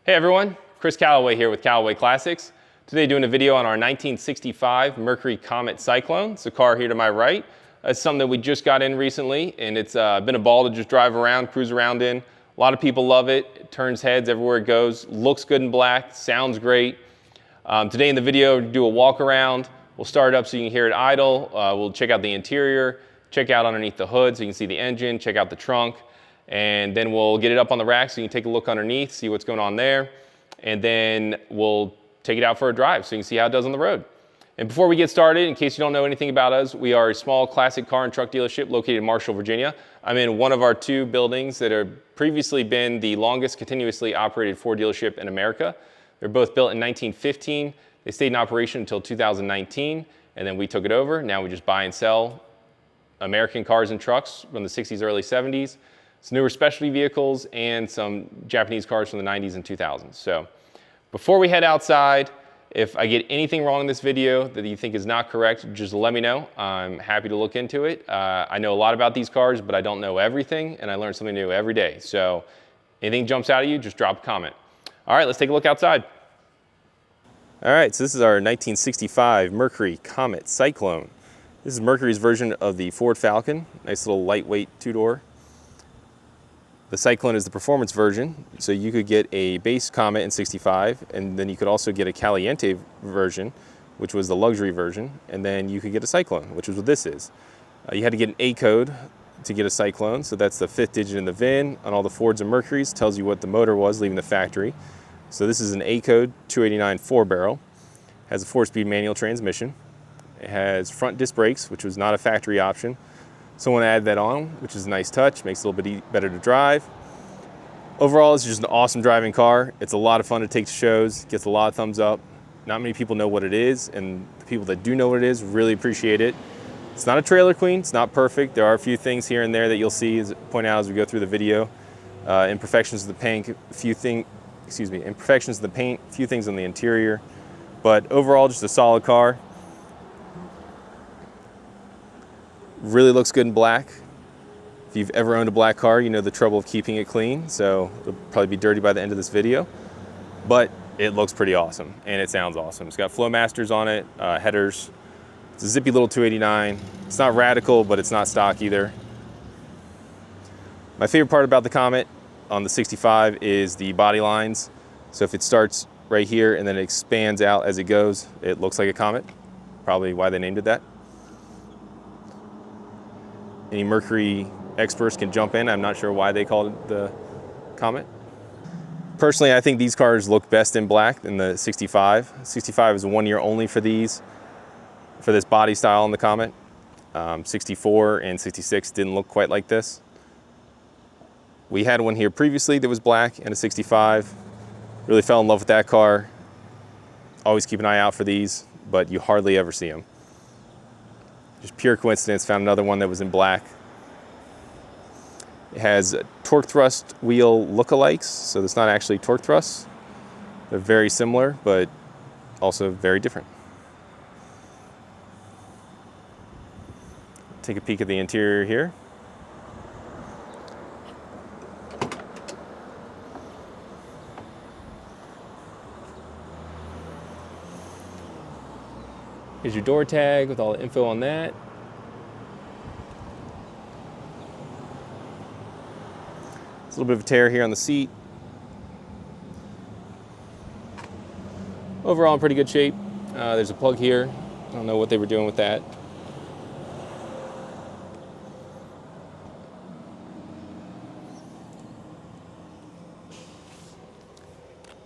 Hey everyone, Chris Callaway here with Callaway Classics. Today doing a video on our 1965 Mercury Comet Cyclone. It's a car here to my right. It's something that we just got in recently, and it's been a ball to just drive around, cruise around in. A lot of people love it. It turns heads everywhere it goes. Looks good in black, sounds great. Today in the video, we'll do a walk around. We'll start it up so you can hear it idle. We'll check out the interior, check out underneath the hood so you can see the engine, check out the trunk. And then we'll get it up on the rack so you can take a look underneath, see what's going on there. And then we'll take it out for a drive so you can see how it does on the road. And before we get started, in case you don't know anything about us, we are a small classic car and truck dealership located in Marshall, Virginia. I'm in one of our two buildings that have previously been the longest continuously operated Ford dealership in America. They're both built in 1915. They stayed in operation until 2019, and then we took it over. Now we just buy and sell American cars and trucks from the 60s, early 70s. Some newer specialty vehicles and some Japanese cars from the 90s and 2000s. So before we head outside, if I get anything wrong in this video that you think is not correct, just let me know. I'm happy to look into it. I know a lot about these cars, but I don't know everything, and I learn something new every day. So anything jumps out at you, just drop a comment. All right, let's take a look outside. All right, so this is our 1965 Mercury Comet Cyclone. This is Mercury's version of the Ford Falcon. Nice little lightweight two-door. The Cyclone is the performance version, so you could get a base Comet in 65, and then you could also get a Caliente version, which was the luxury version, and then you could get a Cyclone, which is what this is. You had to get an A code to get a Cyclone, so that's the 5th digit in the VIN on all the Fords and Mercurys, tells you what the motor was leaving the factory. So this is an A code 289 4-barrel, has a 4-speed manual transmission. It has front disc brakes, which was not a factory option. Someone added that on, which is a nice touch, makes it a little bit better to drive. Overall, it's just an awesome driving car. It's a lot of fun to take to shows, gets a lot of thumbs up. Not many people know what it is, and the people that do know what it is really appreciate it. It's not a trailer queen, it's not perfect. There are a few things here and there that you'll see, point out as we go through the video. Imperfections of the paint, imperfections of the paint, a few things on the interior. But overall, just a solid car. Really looks good in black. If you've ever owned a black car, you know the trouble of keeping it clean, so it'll probably be dirty by the end of this video. But it looks pretty awesome, and it sounds awesome. It's got Flowmasters on it, headers. It's a zippy little 289. It's not radical, but it's not stock either. My favorite part about the Comet on the 65 is the body lines. So if it starts right here and then it expands out as it goes, it looks like a Comet. Probably why they named it that. Any Mercury experts can jump in. I'm not sure why they called it the Comet. Personally, I think these cars look best in black in the 65. 65 is 1 year only for these, for this body style on the Comet. 64 and 66 didn't look quite like this. We had one here previously that was black and a 65. Really fell in love with that car. Always keep an eye out for these, but you hardly ever see them. Just pure coincidence, found another one that was in black. It has torque thrust wheel lookalikes, so it's not actually torque thrusts. They're very similar, but also very different. Take a peek at the interior here. Here's your door tag with all the info on that. There's a little bit of a tear here on the seat. Overall in pretty good shape. There's a plug here. I don't know what they were doing with that.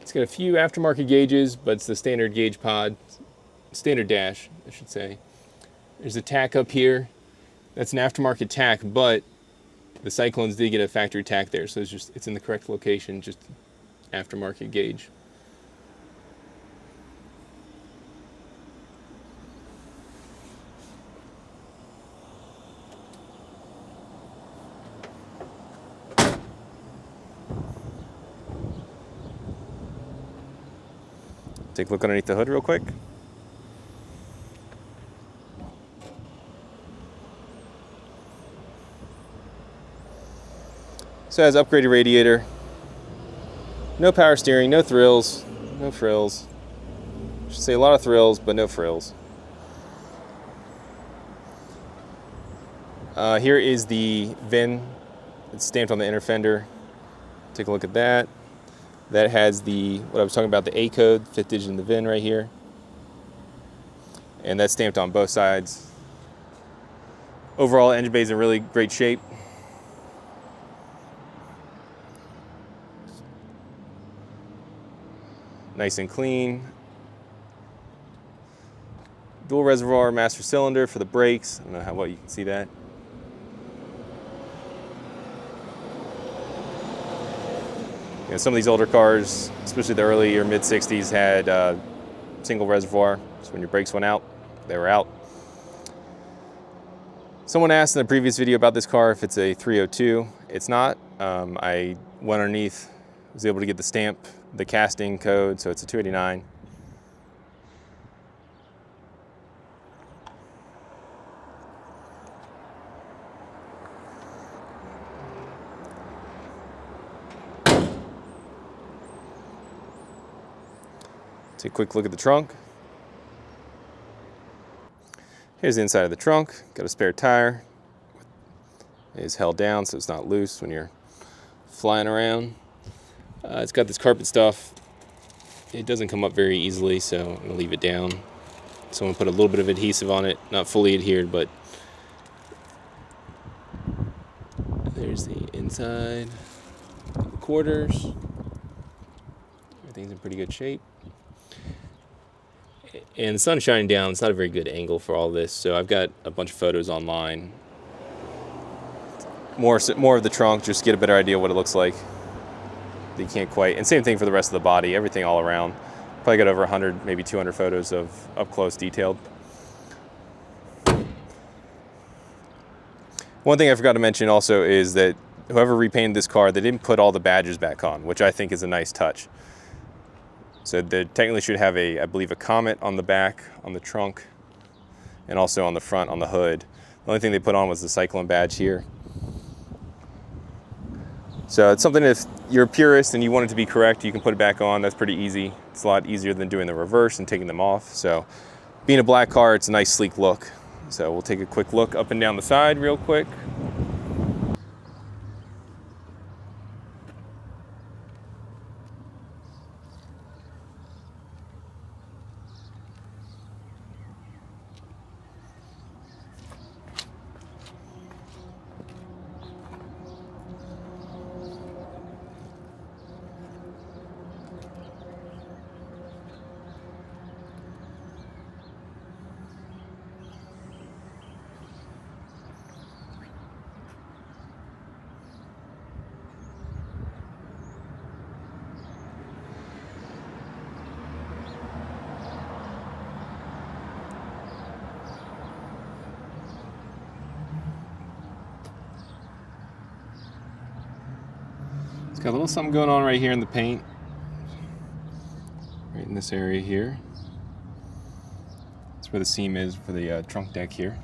It's got a few aftermarket gauges, but it's the standard gauge pod. Standard dash, I should say. There's a tack up here. That's an aftermarket tack, but the Cyclones did get a factory tack there, so it's in the correct location, just aftermarket gauge. Take a look underneath the hood real quick. So it has upgraded radiator, No power steering, no thrills, no frills. I should say a lot of thrills, but no frills. Here is the VIN. It's stamped on the inner fender. Take a look at that. That has what I was talking about, the A code, 5th digit in the VIN right here. And that's stamped on both sides. Overall, engine bay is in really great shape. Nice and clean. Dual reservoir master cylinder for the brakes. I don't know how well you can see that. You know, some of these older cars, especially the early or mid 60s, had single reservoir. So when your brakes went out, they were out. Someone asked in the previous video about this car if it's a 302. It's not. I went underneath, was able to get the stamp, the casting code, so it's a 289. Take a quick look at the trunk. Here's the inside of the trunk. Got a spare tire. It is held down so it's not loose when you're flying around. It's got this carpet stuff. It doesn't come up very easily, so I'm gonna leave it down. Someone put a little bit of adhesive on it, not fully adhered, but there's the inside, the quarters. Everything's in pretty good shape. And the sun's shining down. It's not a very good angle for all this, so I've got a bunch of photos online. More of the trunk, just to get a better idea of what it looks like. You can't quite, and same thing for the rest of the body, everything all around. Probably got over 100, maybe 200 photos of up close detailed. One thing I forgot to mention also is that whoever repainted this car, they didn't put all the badges back on, which I think is a nice touch. So they technically should have I believe a Comet on the back, on the trunk, and also on the front, on the hood. The only thing they put on was the Cyclone badge here. So it's something, if you're a purist and you want it to be correct, you can put it back on. That's pretty easy. It's a lot easier than doing the reverse and taking them off. So being a black car, it's a nice sleek look. So we'll take a quick look up and down the side real quick. It's got a little something going on right here in the paint, right in this area here. That's where the seam is for the trunk deck here.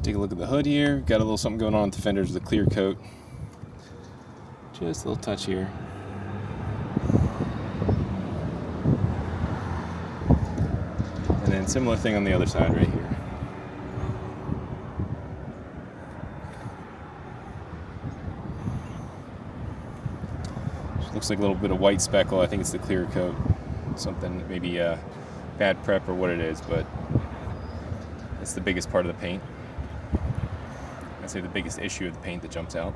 Take a look at the hood here. Got a little something going on with the fenders with the clear coat. Just a little touch here. Similar thing on the other side right here. Looks like a little bit of white speckle. I think it's the clear coat. Something, maybe bad prep or what it is, but it's the biggest part of the paint. I'd say the biggest issue of the paint that jumps out.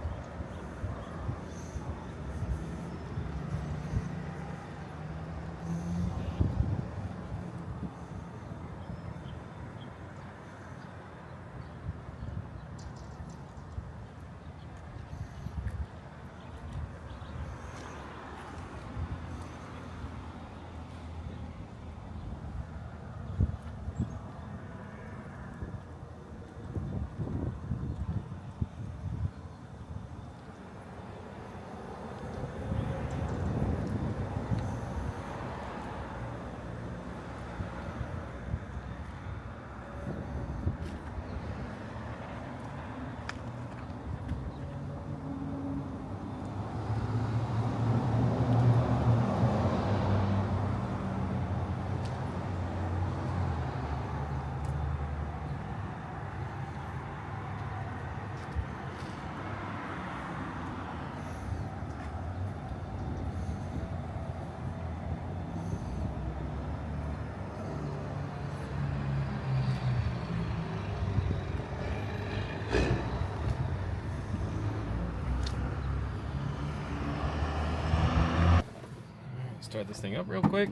Start this thing up real quick.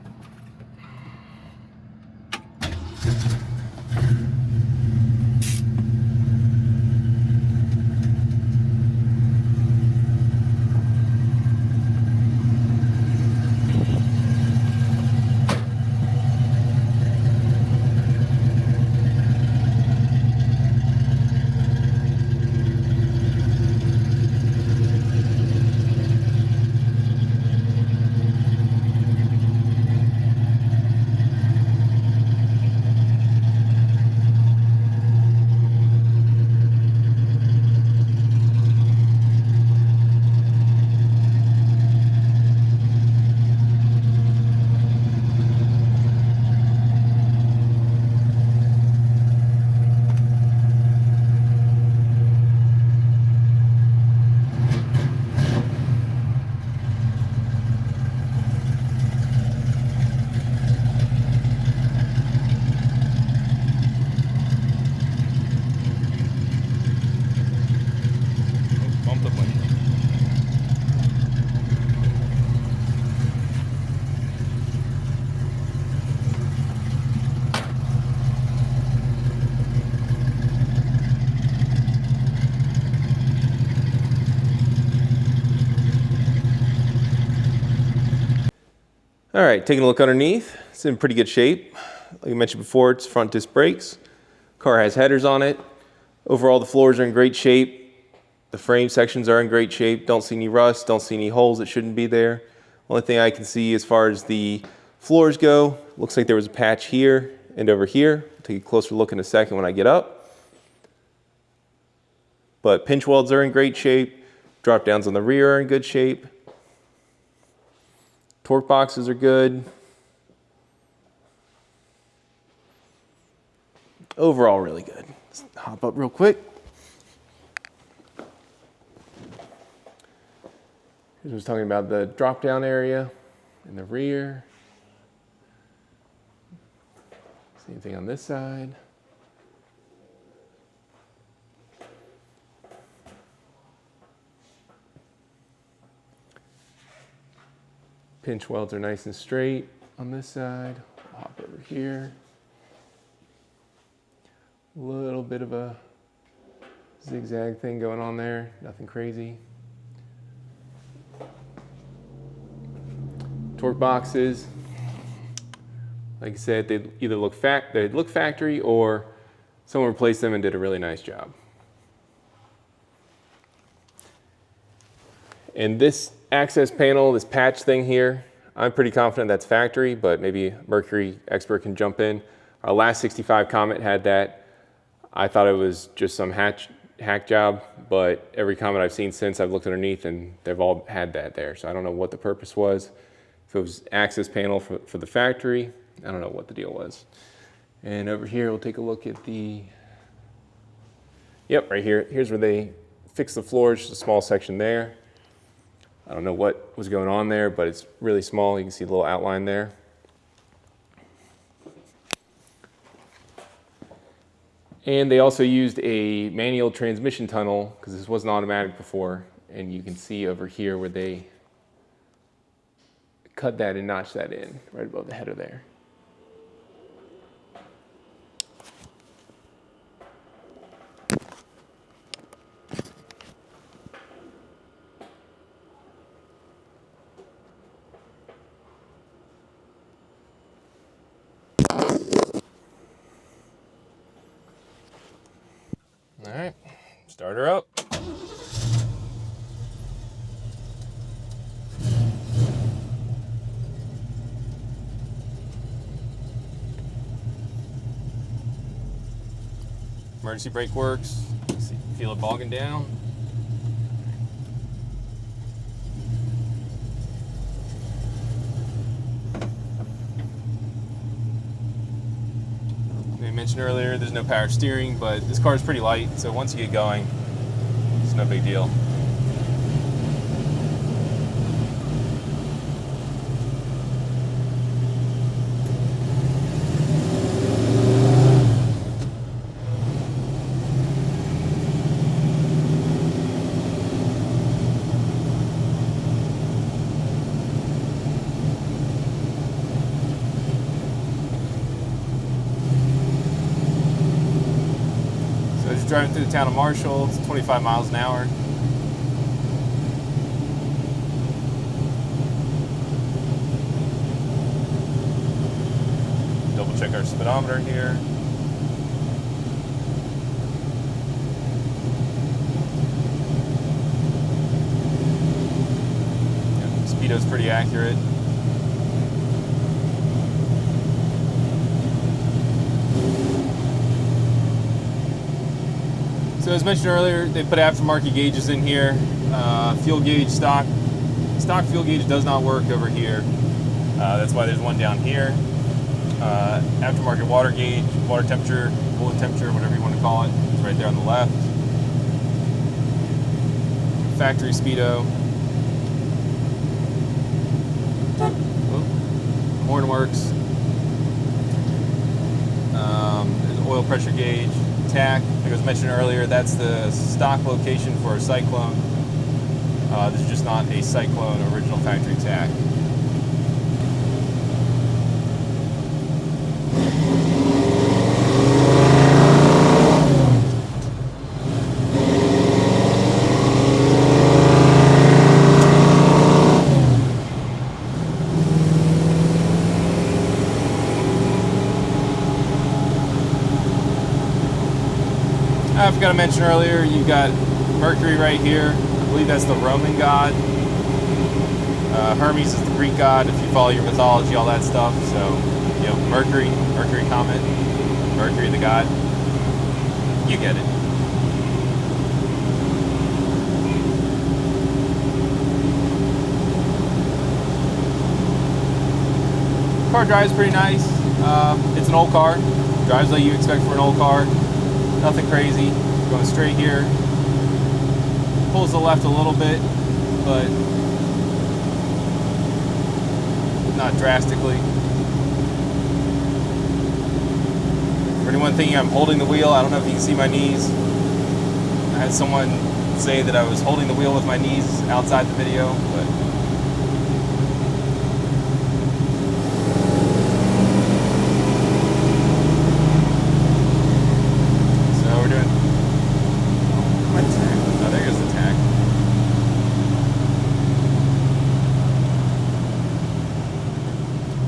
All right, taking a look underneath. It's in pretty good shape. Like I mentioned before, it's front disc brakes. Car has headers on it. Overall, the floors are in great shape. The frame sections are in great shape. Don't see any rust, don't see any holes that shouldn't be there. Only thing I can see as far as the floors go, looks like there was a patch here and over here. I'll take a closer look in a second when I get up. But pinch welds are in great shape. Drop downs on the rear are in good shape. Torque boxes are good. Overall, really good. Let's hop up real quick. Here's what I was talking about, the drop down area in the rear. Same thing on this side. Pinch welds are nice and straight on this side. Hop over here. A little bit of a zigzag thing going on there, nothing crazy. Torque boxes, like I said, they either look factory or someone replaced them and did a really nice job. And this access panel, this patch thing here, I'm pretty confident that's factory, but maybe Mercury expert can jump in. Our last 65 Comet had that. I thought it was just some hack job, but every Comet I've seen since, I've looked underneath and they've all had that there. So I don't know what the purpose was. If it was access panel for the factory, I don't know what the deal was. And over here, we'll take a look at the, yep, right here. Here's where they fix the floors, just a small section there. I don't know what was going on there, but it's really small. You can see the little outline there. And they also used a manual transmission tunnel because this wasn't automatic before. And you can see over here where they cut that and notched that in right above the header there. All right, start her up. Emergency brake works. See, feel it bogging down. I mentioned earlier, there's no power steering, but this car is pretty light, so once you get going, it's no big deal. Driving through the town of Marshall, it's 25 miles an hour. Double check our speedometer here. Yeah, speedo's pretty accurate. So as mentioned earlier, they put aftermarket gauges in here. Fuel gauge stock fuel gauge does not work over here. That's why there's one down here. Aftermarket water gauge, water temperature, fluid temperature, whatever you want to call it, it's right there on the left. Factory speedo. Horn works. There's an oil pressure gauge. Tach, like I was mentioned earlier, that's the stock location for a Cyclone. This is just not a Cyclone original factory tach. I forgot to mention earlier, you've got Mercury right here. I believe that's the Roman god. Hermes is the Greek god, if you follow your mythology, all that stuff. So, you know, Mercury Comet, Mercury the god. You get it. Car drives pretty nice. It's an old car. Drives like you expect for an old car. Nothing crazy. Going straight here. Pulls to the left a little bit, but not drastically. For anyone thinking I'm holding the wheel, I don't know if you can see my knees. I had someone say that I was holding the wheel with my knees outside the video, but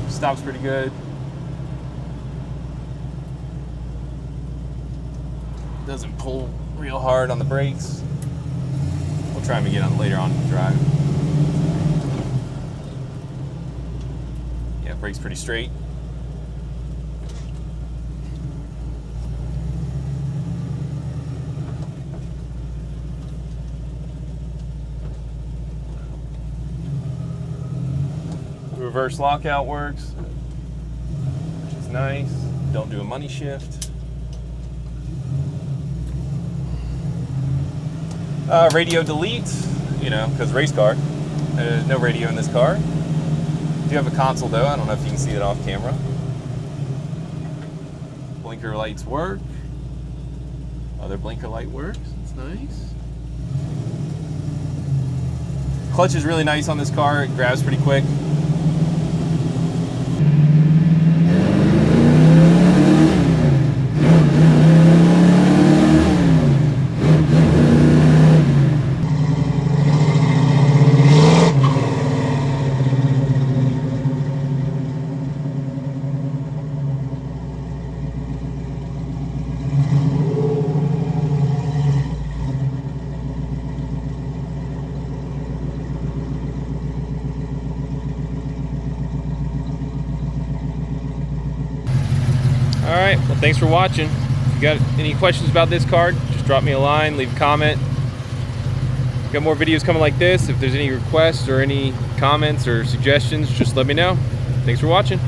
stops pretty good. Doesn't pull real hard on the brakes. We'll try them again later on in the drive. Yeah, brakes pretty straight. Reverse lockout works, which is nice. Don't do a money shift. Radio delete, you know, because race car. No radio in this car. Do have a console though. I don't know if you can see it off camera. Blinker lights work. Other blinker light works. It's nice. Clutch is really nice on this car. It grabs pretty quick. Alright, well thanks for watching. If you got any questions about this car, just drop me a line, leave a comment. Got more videos coming like this. If there's any requests or any comments or suggestions, just let me know. Thanks for watching.